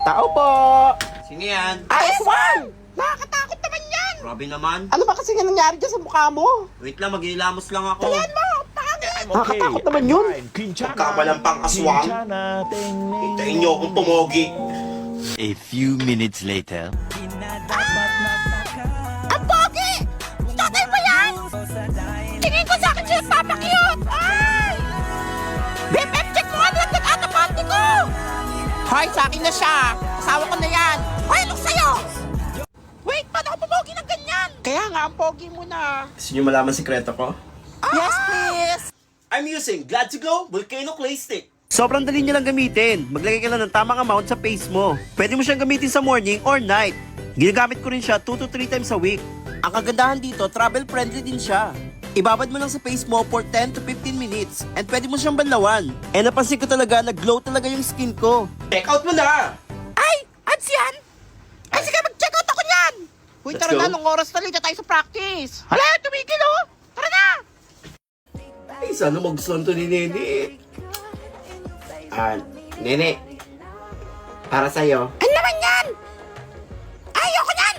Tao po! Sino yan? Ayos one! Nakakatakot naman yan! Grabe naman. Ano ba kasi nga nangyari dyan sa mukha mo? Wait lang, maghihilamos lang ako. Tingnan mo! Nakakatakot naman yun! Pagkakalampang aswang. Hintayin niyo akong tumogi. A few minutes later. Ang pogi! Tatay ba yan? Tingin ko sa akin siya papakyut! Ay! BFF, check mo ano ang nag-atapante ko! Hoy, sa akin na siya! Asawa ko na yan! Hoy, anong sa'yo? Wait, paano ako pumogi ng ganyan? Kaya nga, ang pogi mo na. Gusto niyo malaman sikreto ko? Yes, please! I'm using Glad to Glow Volcano Clay Stick. Sobrang dali niya lang gamitin. Maglagay ka lang ng tamang amount sa face mo. Pwede mo siyang gamitin sa morning or night. Ginagamit ko rin siya 2 to 3 times a week. Ang kagandahan dito, travel friendly din siya. Ibabad mo lang sa face mo for 10 to 15 minutes and pwede mo siyang banlawan. And napansin ko talaga, nag-glow talaga yung skin ko. Check out mo na! Ay! Ads yan? Ay, sige, mag-check out ako niyan! Uy, Let's tara go. na, nung oras na tayo sa practice. Hala, tumigil oh! Tara na! Ay, sana magustuhan to ni Nene. Nene. Para sa'yo. Ano naman yan? Ayoko yan!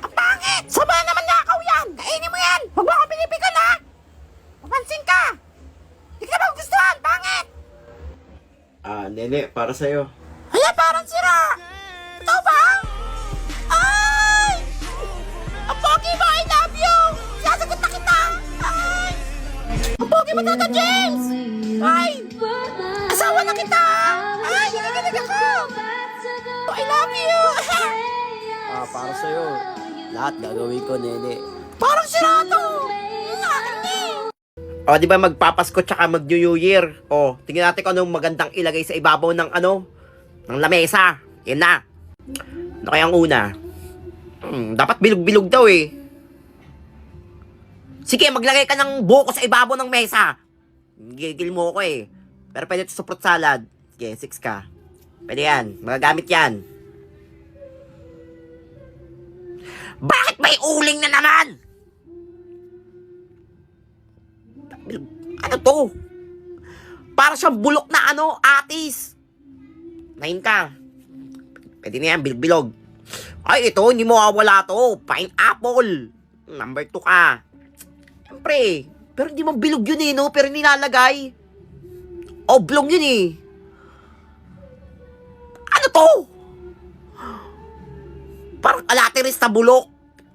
Ang pangit! Sama naman nakaw yan! Kainin mo yan! Huwag mo ako pinipigan ha! Mapansin ka! Hindi ka ba gustuhan? Pangit! Nene, para sa'yo. Hala, parang sira! Ito ba? Ay! Ang pogi mo! I love you! Sasagot na kita! Ay! Ang pogi mo Tata James! Ay! Asawa na kita! Ay! Nagagalig ako! I love you! Para sa'yo. Lahat gagawin ko, nene. Parang sira to! Nakakandi! O, di ba magpapasko tsaka mag-New Year? O, tingnan natin kung anong magandang ilagay sa ibabaw ng ng lamesa. Yan na. Ano kaya ang una? Dapat bilog-bilog daw eh. Sige, maglagay ka ng buko sa ibabaw ng mesa. Gigil mo ko eh. Pero pwede ito sa fruit salad. Sige, 6 ka. Pwede yan. Magagamit yan. Bakit may uling na naman? Ano to? Para siyang bulok na atis. 9 ka. Pwede na yan, bilog-bilog. Ay, ito, hindi mo wala to. Pineapple. Number 2 ka. Siyempre, pero hindi mo bilog yun eh, no? Pero nilalagay. Oblong yun eh. Ano to? Parang kalateris na bulok.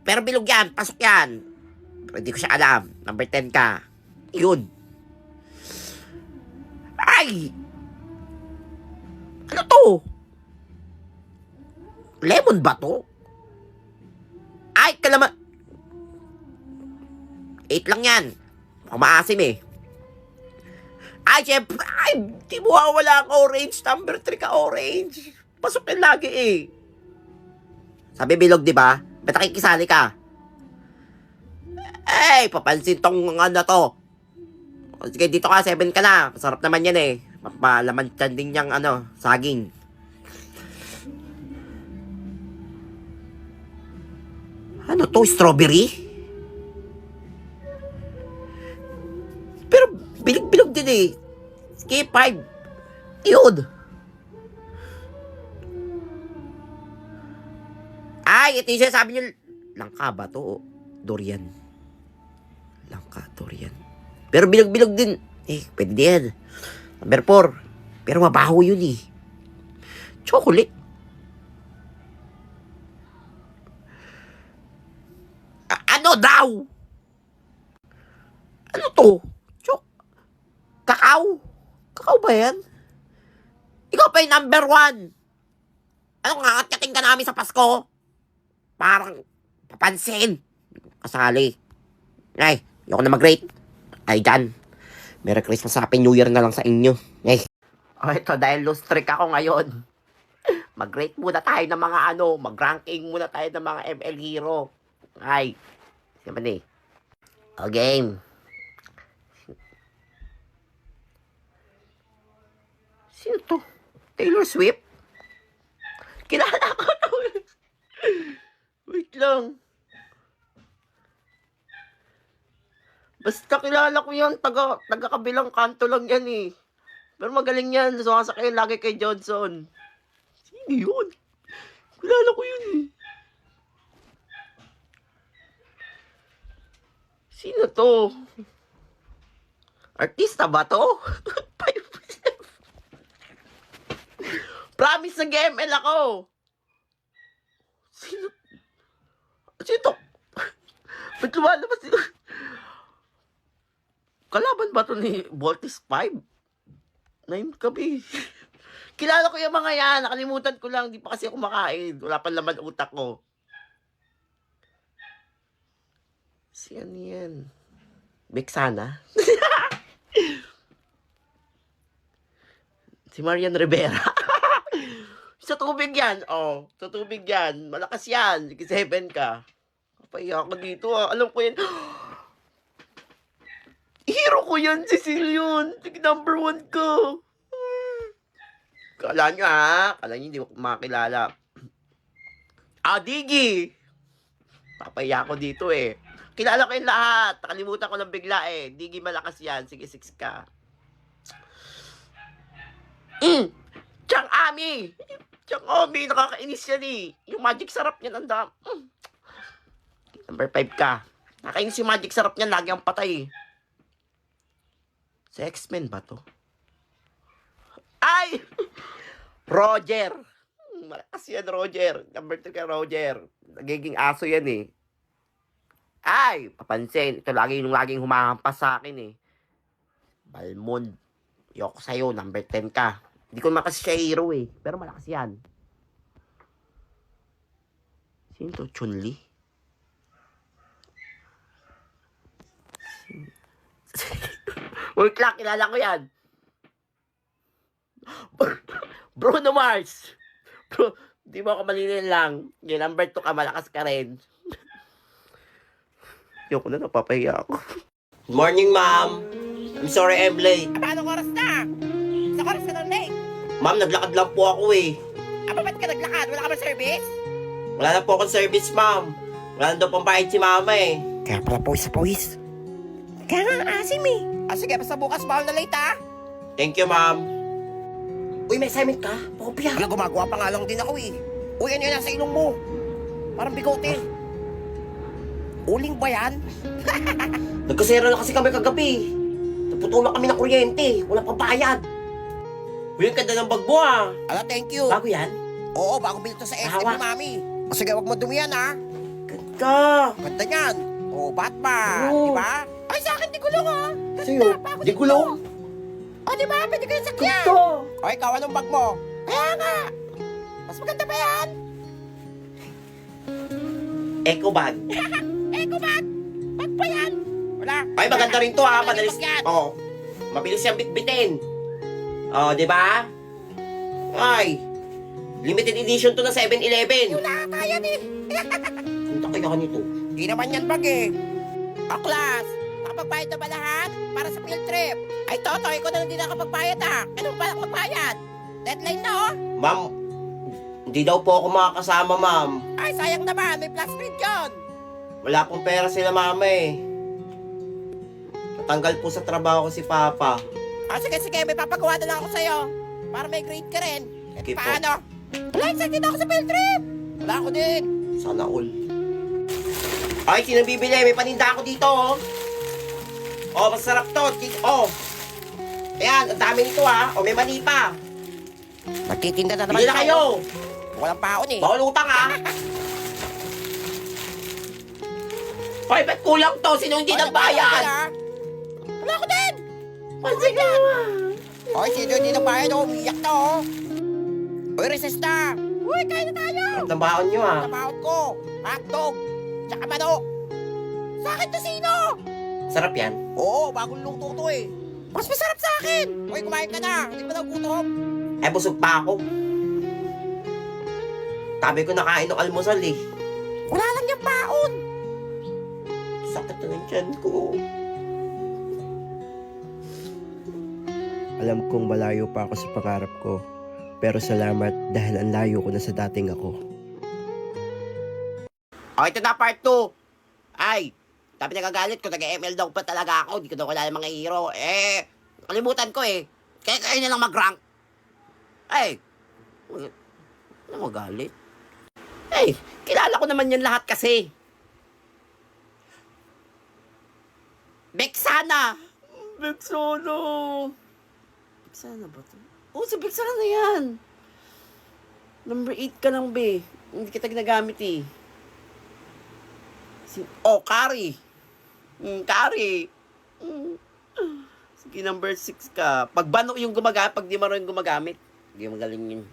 Pero bilog yan, pasok yan. Pero hindi ko siya alam. Number 10 ka. Yun. Ay! Ano to? Lemon ba to? Ay, 8 lang yan. Mukhang maasim eh. Ay, syempre. Ay, di mo wala ang orange. Number 3 ka orange. Pasok yan lagi eh. Sabi bilog, di ba? Ba't nakikisali ka? Ay, papansin tong to. Sige, dito ka, 7 ka na. Masarap naman yan eh. Mapalaman dyan din yung saging. Ano to? Strawberry? Pero bilog-bilog din eh. Sige, 5. Yun. Ay, ito yung sinasabi nyo. Langka ba to? Durian. Langka, durian. Pero bilog-bilog din. Pwede din. Number 4. Pero mabaho yun eh. Chocolate. Ano daw? Ano to? Kakao? Kakao ba yan? Ikaw pa yung number 1. Ano nga, katkating ka namin sa Pasko? Parang papansin. Kasali. Ay, ayoko na mag-rate. Ay, dyan. Merry Christmas, Happy New Year na lang sa inyo. Ay. Oh, ito, dahil loose streak ako ngayon. Mag-rate muna tayo ng mga mag-ranking muna tayo ng mga ML Hero. Ay. Naman eh. O, game. Sino to? Taylor Swift? Kilala ko to. Wait lang. Basta kilala ko yan. Taga-kabilang kanto lang yan eh. Pero magaling yan. Sumasakay lagi kay Johnson. Sino yun? Kilala ko yun eh. Sino to? Artista ba to? Promise nag-ML ako. Sino? Sino to? Ba't lumalabas dito? Kalaban ba to ni Voltis 5? Naim kabi. Kilala ko yung mga yan. Nakalimutan ko lang. Di pa kasi ako kumakain. Wala pa laman utak ko. Si ano yan? Bexana? Si Marian Rivera. Sa tubig yan. Oh, sa tubig yan. Malakas yan. Sige, 7 ka. Kapaya ako dito ah. Alam ko yan. Hero ko yan, Cecil yun. Sige, number 1 ko. Kala nyo ha. Kala nyo hindi ko makakilala. Ah, Diggy. Papaya ako dito eh. Kilala ko yung lahat. Nakalimutan ko lang bigla eh. Diggy malakas yan. Sige, 6 ka. Chang Ami. Chang Ami. Nakakainis yan eh. Yung magic sarap niyan. Ang Number 5 ka. Nakakainis yung magic sarap niyan. Lagi ang patay eh. Sa X-Men ba to? Ay! Roger! Malakas yan, Roger. Number 2 ka, Roger. Nagiging aso yan eh. Ay! Papansin. Ito laging humahampas sa akin eh. Balmond. Yoko sa'yo. Number 10 ka. Hindi ko naman kasi siya hero eh. Pero malakas yan. Sino to? Chun-Li? Wait lang, kilala ko yan. Bruno Mars. Bro, di mo ako malinin lang. Yung number 2 ka, malakas ka rin. Yoko na, napapahiya ako. Good morning, ma'am. I'm sorry I'm late. Paano oras na? Sa oras ka ng late? Ma'am, naglakad lang po ako eh. Ba't ka naglakad? Wala ka ba service? Wala na po akong service, ma'am. Wala na daw pang bayad si mama eh. Kaya pala pawis. Kaya nga, asim eh. Sige, basta bukas bawal na late ha. Thank you, ma'am. Uy, may assignment ka? Popia. Wala, gumagawa pa nga lang din ako eh. Uy, ano yan nasa ilong mo? Parang bigote. Uling ba yan? Nagkasera na kasi kami kagabi. Naputulan kami ng kuryente. Wala pang bayad. Uy, ang ganda ng bag mo ah. Thank you. Bago yan? Oo, bago bilhin to sa SM Hawak. ni Mami. Sige, wag mo dumihan ha. Ganda. Ganda yan. Batman. Oo. Diba? Ay, sa akin, di gulong ha. Sa'yo, di gulong. Diba? Pwede kayo sakyan. Ganda. O, ikaw, anong bag mo? Kaya nga. Mas maganda pa yan. Eco bag. Eko, bag. Bag pa yan. Wala. Ay, maganda rin to ha. Madalis. Bag yan. Oh, mabilis siyang bitbitin. Oh, di ba? Ay, limited edition to na 7-Eleven. Wala kaya eh. Punta kaya ka nito. Di naman yan bag eh. Class, nakapagbayad na ba lahat para sa field trip? Ay, Totoy, ko na hindi nakapagbayad ha. Anong ba magbayad? Deadline na oh. Ma'am, hindi daw po ako makakasama, ma'am. Ay, sayang naman. May plus grade yun. Wala pong pera sila mama eh. Natanggal po sa trabaho ko si Papa. Sige. May papagawa na lang ako sa'yo. Para may grade ka rin. Sige po. Paano? Wala, excited ako sa field trip. Wala ako din. Sana all. Ay, sino bibili? May paninda ako dito, oh. Oh, masarap to. Oh. Ayan, ang dami nito, ha. Oh, may mani pa. Magtitinda na naman Bili na kayo. Walang paon eh. Bawal utang, ha. Hoy, ba't kulang to? Sino hindi nagbayad? Wala ako din. Pansin ka. Hoy, sino hindi nagbayad oh? Umiyak na oh. Uy, recess na. Uy, kain na tayo. Ang baon nyo, ha. Tabahon ko. Hotdog. Tsaka manok. Sa akin to sino? Sarap yan. Oo, bagong luto to eh. Mas masarap sa akin. Uy, kumain ka na. Hindi pa nagutom. Ay, busog pa ako. Tabi ko nakain ng almusal, eh. Wala lang yung paon. Sakit na ng tiyan ko. Alam kong malayo pa ako sa pangarap ko, pero salamat dahil ang layo ko na sa dating ako. Oh, ito na part 2. Ay, sabi nagagalit ko, nag-ML daw pa talaga ako. Di ko daw kilala mga hero. Kalimutan ko eh. Kaya kayo na lang mag-rank. Ay, Ano magalit? Eh, kilala ko naman yan lahat kasi. Bexana! Bexana! Bexana ba to? Oh, si Bexana na yan. Number 8 ka lang, be. Hindi kita ginagamit eh. Kari. Kari. Sige, number 6 ka. Pag bano yung gumagamit, pag di marunong gumagamit, hindi magaling yun.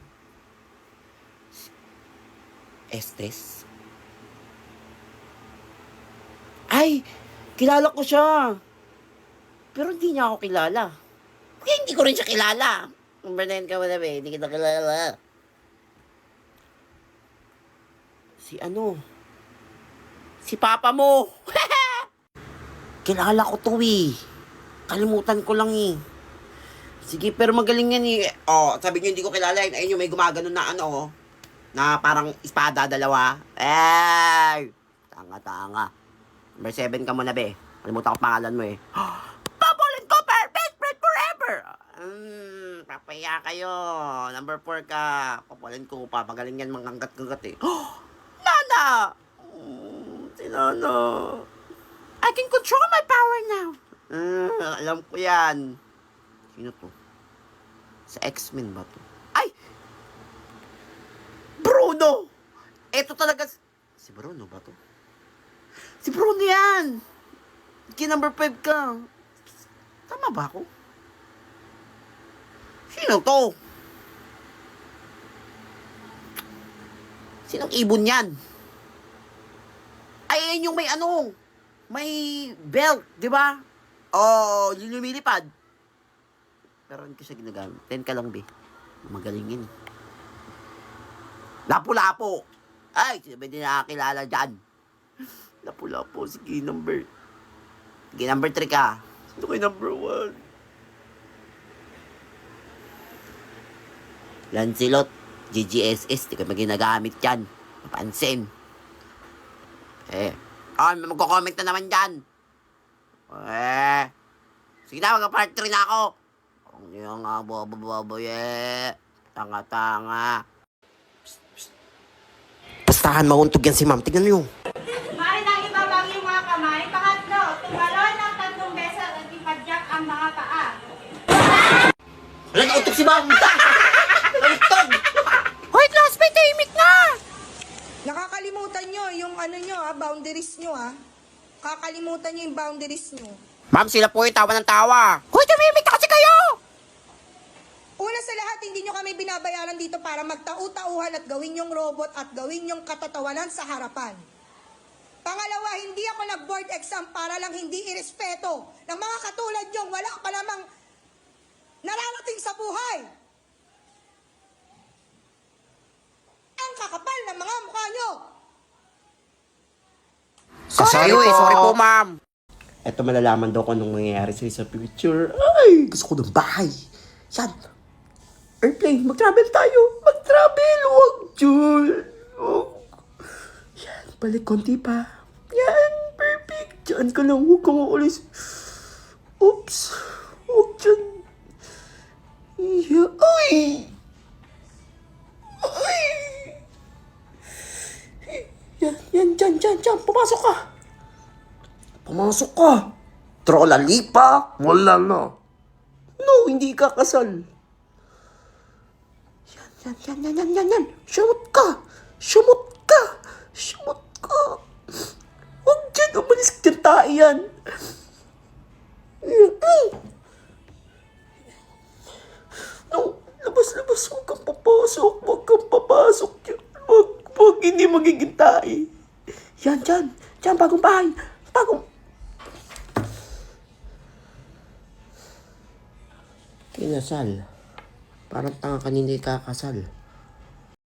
Estes? Ay! Kilala ko siya. Pero hindi niya ako kilala. Kaya hindi ko rin siya kilala. Number 9 ka wala, be. Hindi kita kilala. Si papa mo. Kilala ko to eh. Kalimutan ko lang eh. Sige, pero magaling yan eh. Oh, sabi niyo hindi ko kilala yun. Ayun yung may gumagano na ano oh. Na parang espada dalawa. Eh! Tanga-tanga. Number 7 ka muna, be. Kalimutan ko pangalan mo eh. Pabolin ko, perfect, friend forever! Papaya kayo. Number 4 ka. Pabolin ko pa. Magaling yan, manganggat-gagat eh. Nana! Si Nana. I can control my power now. Alam ko yan. Sino to? Sa X-Men ba to? Ay! Bruno! Eto talaga. Si Bruno ba to? Si Bruno yan! Number 5 ka. Tama ba ako? Sino to? Sinong ibon yan? Ay, yun yung may ano, may belt, di ba? Oh, yun yung lumilipad. Pero hindi ko siya ginagamit. 10 ka lang, be. Magaling yun. Lapu-lapo. Ay, sino ba din nakakilala dyan? Lapu-lapo. Sige, number 3 ka. Sino kayo number 1? Lancelot. GGSS, di ka maginagamit yan. Napansin. Magko-comment na naman dyan. Sige na, mag-part 3 na ako. Ang niya nga, bobo-bobo, Tanga-tanga. Bastahan, mauntog yan si ma'am. Tignan nyo. Maaari nang ibabang yung mga kamay. Pangatlo, tumalon ng 3 beses at ipadyak ang mga paa. Wala, nauntog si ma'am. Nauntog. Hoy, classmate, tahimik na! Nakakalimutan nyo yung boundaries nyo Kakalimutan nyo yung boundaries nyo. Ma'am, sila po tawa ng tawa. Hoy, tumimik na kasi kayo! Una sa lahat, hindi nyo kami binabayaran dito para magtau-tauhan at gawin yung robot at gawin yung katatawanan sa harapan. Pangalawa, hindi ako nag-board exam para lang hindi irespeto ng mga katulad nyo. Wala pa namang nararating sa buhay. Ang kakapal ng mga mukha nyo. Sorry po, ma'am. Eto malalaman daw ko anong mangyayari sa'yo sa future. Ay, gusto ko ng bahay. Yan. Airplane, mag-travel tayo. Mag-travel, huwag dyan. Yan, balik konti pa. Yan, perfect. Diyan ka lang, huwag kang uulis. Oops, huwag dyan. Yeah. Ay! Ay! Yan, dyan. Pumasok ka. Pumasok ka. Trolalipa. Wala na. No, hindi ka kasal. Yan. Sumot ka. Huwag dyan, umalis ka dyan, tayo yan. No, labas. Huwag kang papasok dyan. Huwag, hindi magiging tayo. Yan, bagong bahay. Kinasal. Parang tanga kanina kakasal.